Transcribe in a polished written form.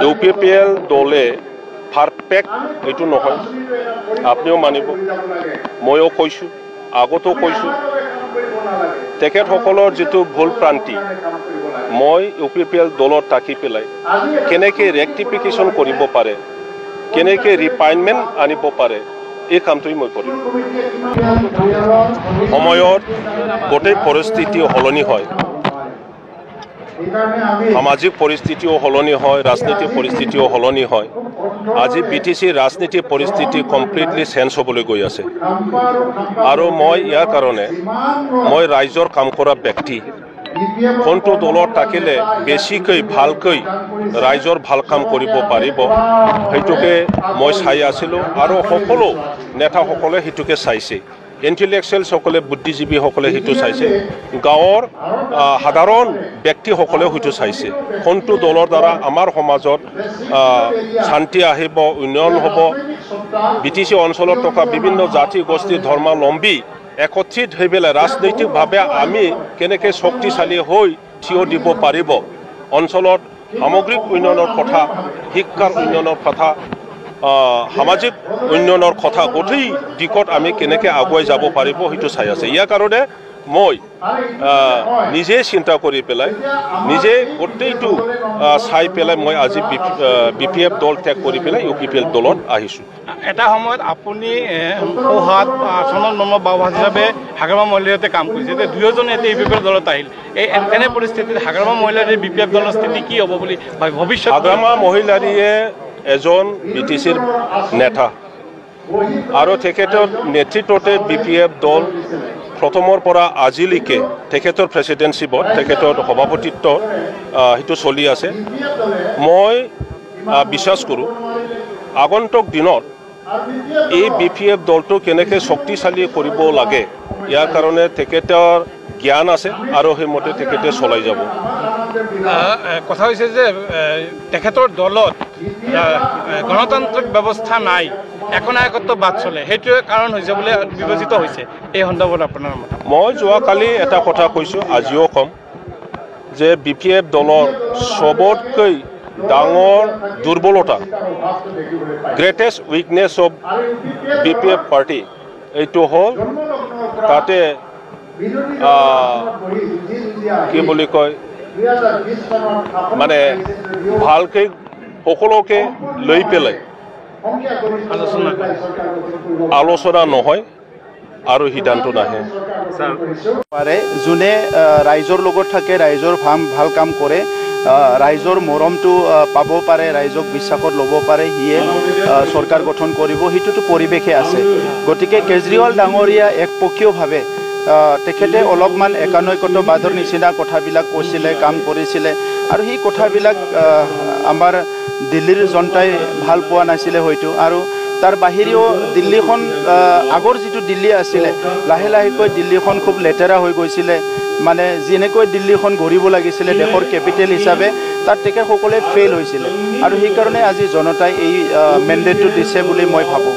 UPPL দলে perfect এইটো নহয়, আপনিও মানিব, ময়ো কৈছোঁ, আগতো কৈছোঁ। তেখেতসকলৰ যিটো ভুল প্ৰান্তি মই ইউপিপিএল দলত থাকি পেলাই কেনেকৈ ৰেক্টিফিকেশ্যন কৰিব পাৰে, কেনেকৈ ৰিফাইনমেণ্ট আনিব পাৰে, এই কামটোৱেই মই কৰিম। সময়ত গোটেই পৰিস্থিতি সলনি হয়, সামাজিক পৰিস্থিতিও সলনি হয়, ৰাজনৈতিক পৰিস্থিতিও সলনি হয়। আজি BTCৰ ৰাজনীতিৰ পৰিস্থিতি কমপ্লিটলি চেঞ্জ হ'বলৈ গৈ আছে। আৰু মই ইয়াৰ কাৰণে মই ৰাইজৰ কাম কৰা ব্যক্তি, কোনটো দলত থাকিলে বেছিকৈ ভালকৈ ৰাইজৰ ভাল কাম কৰিব পাৰিব সেইটোকে মই চাই আছিলোঁ, আৰু সকলো নেতাসকলে সেইটোকে চাইছে। ইণ্টেলেকচুৱেলসকলে, বুদ্ধিজীৱীসকলে সেইটো চাইছে, গাঁৱৰ সাধাৰণ ব্যক্তিসকলেও সেইটো চাইছে। কোনটো দলৰ দ্বাৰা আমাৰ সমাজত শান্তি আহিব, উন্নয়ন হ'ব, BTC অঞ্চলত থকা বিভিন্ন জাতি গোষ্ঠী ধৰ্মাৱলম্বী একত্ৰিত হৈ পেলাই ৰাজনৈতিকভাৱে আমি কেনেকৈ শক্তিশালী হৈ থিয় দিব পাৰিব, অঞ্চলত সামগ্ৰিক উন্নয়নৰ কথা, শিক্ষাৰ উন্নয়নৰ কথা, সামাজিক উন্নয়নৰ কথা, গোটেই দিশত আমি কেনেকৈ আগুৱাই যাব পাৰিব সেইটো চাই আছে। ইয়াৰ কাৰণে মই নিজে চিন্তা কৰি পেলাই, নিজে গোটেইটো চাই পেলাই মই আজি BPF দল ত্যাগ কৰি পেলাই UPPL দলত আহিছোঁ। এটা সময়ত আপুনি সোহাত চন্দন বৰ্মা বাওভাজ হিচাপে হাগ্ৰামা মহিলাৰীতে কাম কৰিছে, এতিয়া দুয়োজনে এতিয়া UPPL দলত আহিল। এনে পৰিস্থিতিত হাগ্ৰামা মহিলাৰীৰ BPF দলৰ স্থিতি কি হ'ব বুলি ভৱিষ্যত? হাগ্ৰামা মহিলাৰীয়ে এজন BTCৰ নেতা, আৰু তেখেতৰ নেতৃত্বতে BPF দল প্ৰথমৰ পৰা আজিলৈকে তেখেতৰ প্ৰেচিডেঞ্চিপত, তেখেতৰ সভাপতিত্ব সেইটো চলি আছে। মই বিশ্বাস কৰোঁ আগন্তুক দিনত এই BPF দলটো কেনেকৈ শক্তিশালী কৰিব লাগে, ইয়াৰ কাৰণে তেখেতৰ জ্ঞান আছে আৰু সেইমতে তেখেতে চলাই যাব। কথা হৈছে যে তেখেতৰ দলত গণতান্ত্ৰিক ব্যৱস্থা নাই, একনায়কত্ব বাদ চলে, সেইটোৱে কাৰণ হৈছে বুলি বিবেচিত হৈছে। এই সন্দৰ্ভত আপোনাৰ মত? মই যোৱাকালি এটা কথা কৈছোঁ, আজিও ক'ম যে BPF দলৰ চবতকৈ ডাঙৰ দুৰ্বলতা, greatest weakness of BPF party এইটো হ'ল তাতে কি বুলি কয়, মানে ভালকৈ সকলোকে লৈ পেলাই আলোচনা নহয় আৰু সিদ্ধান্ত নাহে। যোনে ৰাইজৰ লগত থাকে, ৰাইজৰ ভাল কাম কৰে, ৰাইজৰ মৰমটো পাব পাৰে, ৰাইজক বিশ্বাসত ল'ব পাৰে, সিয়ে চৰকাৰ গঠন কৰিব, সেইটোতো পৰিৱেশে আছে। গতিকে কেজৰিৱাল ডাঙৰীয়া একপক্ষীয়ভাৱে তেখেতে অলপমান একানৈকত্ববাদৰ নিচিনা কথাবিলাক কৈছিলে, কাম কৰিছিলে, আৰু সেই কথাবিলাক আমাৰ দিল্লীৰ জনতাই ভাল পোৱা নাছিলে হয়তো। আৰু তাৰ বাহিৰেও দিল্লীখন আগৰ যিটো দিল্লী আছিলে, লাহে লাহেকৈ দিল্লীখন খুব লেতেৰা হৈ গৈছিলে, মানে যেনেকৈ দিল্লীখন গঢ়িব লাগিছিলে দেশৰ কেপিটেল হিচাপে, তাত তেখেতসকলে ফেইল হৈছিলে, আৰু সেইকাৰণে আজি জনতাই এই মেণ্ডেটটো দিছে বুলি মই ভাবোঁ।